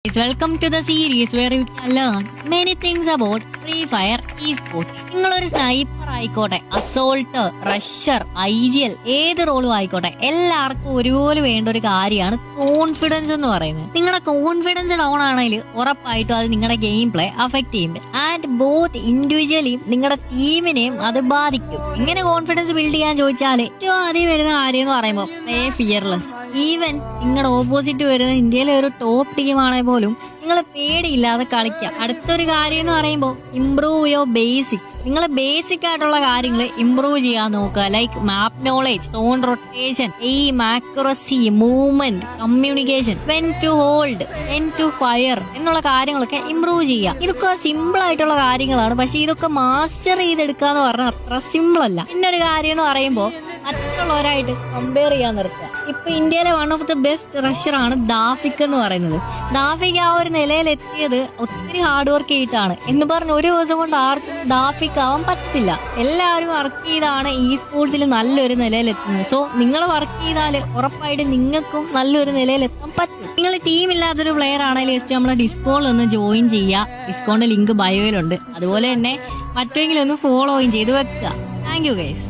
Welcome to the series where you can learn many things about Free Fire esports. നിങ്ങളൊരു sniper ആയിക്കോട്ടെ, assault, റഷർ, IGL ഏത് റോളും ആയിക്കോട്ടെ, എല്ലാവർക്കും ഒരുപോലെ വേണ്ട ഒരു കാര്യമാണ് കോൺഫിഡൻസ് എന്ന് പറയുന്നത്. നിങ്ങളുടെ കോൺഫിഡൻസ് ഡൗൺ ആണെങ്കിൽ ഉറപ്പായിട്ടും അത് നിങ്ങളുടെ ഗെയിം പ്ലേ അഫക്ട് ചെയ്യുന്നുണ്ട്. ആൻഡ് ബോത്ത് ഇൻഡിവിജ്വലിയും നിങ്ങളുടെ ടീമിനെയും അത് ബാധിക്കും. ഇങ്ങനെ കോൺഫിഡൻസ് ബിൽഡ് ചെയ്യാൻ ചോദിച്ചാൽ ഏറ്റവും ആദ്യം വരുന്ന കാര്യം എന്ന് പറയുമ്പോൾ പ്ലേ ഫിയർലെസ്. ഈവൻ നിങ്ങളുടെ ഓപ്പോസിറ്റ് വരുന്ന ഇന്ത്യയിലെ ഒരു ടോപ്പ് ടീമാണെങ്കിൽ പോലും നിങ്ങൾ പേടിയില്ലാതെ കളിക്കാം. അടുത്തൊരു കാര്യം എന്ന് പറയുമ്പോൾ ഇംപ്രൂവ് യുവർ ബേസിക്സ്. നിങ്ങൾ ബേസിക് ആയിട്ടുള്ള കാര്യങ്ങൾ ഇംപ്രൂവ് ചെയ്യാൻ നോക്കുക. Like map knowledge, tone rotation, aim, accuracy, movement, communication, when to hold, when to fire എന്നുള്ള കാര്യങ്ങളൊക്കെ ഇംപ്രൂവ് ചെയ്യുക. ഇതൊക്കെ സിമ്പിൾ ആയിട്ടുള്ള കാര്യങ്ങളാണ്, പക്ഷെ ഇതൊക്കെ മാസ്റ്റർ ചെയ്തെടുക്കുക എന്ന് പറഞ്ഞാൽ അത്ര സിമ്പിൾ അല്ല. പിന്നൊരു കാര്യം എന്ന് പറയുമ്പോൾ മറ്റുള്ളവരായിട്ട് കമ്പയർ ചെയ്യാൻ നിർത്തുക. ഇപ്പൊ ഇന്ത്യയിലെ വൺ ഓഫ് ദി ബെസ്റ്റ് റഷറാണ് ദാഫിക് എന്ന് പറയുന്നത്. ദാഫിക് ആ ഒരു നിലയിലെത്തിയത് ഒത്തിരി ഹാർഡ് വർക്ക് ചെയ്തിട്ടാണ് എന്ന് പറഞ്ഞ് ഒരു ദിവസം കൊണ്ട് ആർക്കും ദാഫിക് ആവാൻ പറ്റില്ല. എല്ലാവരും വർക്ക് ചെയ്താണ് ഈ സ്പോർട്സിൽ നല്ലൊരു നിലയിലെത്തുന്നത്. സോ നിങ്ങൾ വർക്ക് ചെയ്താൽ ഉറപ്പായിട്ട് നിങ്ങൾക്കും നല്ലൊരു നിലയിലെത്താൻ പറ്റും. നിങ്ങൾ ടീം ഇല്ലാത്തൊരു പ്ലെയർ ആണെങ്കിൽ ജസ്റ്റ് നമ്മളെ ഡിസ്കോണിൽ ഒന്ന് ജോയിൻ ചെയ്യുക. ഡിസ്കോണിന്റെ ലിങ്ക് ബയോയിലുണ്ട്. അതുപോലെ തന്നെ മറ്റെങ്കിലും ഒന്ന് ഫോളോയും ചെയ്ത് വെക്കുക. Thank you guys.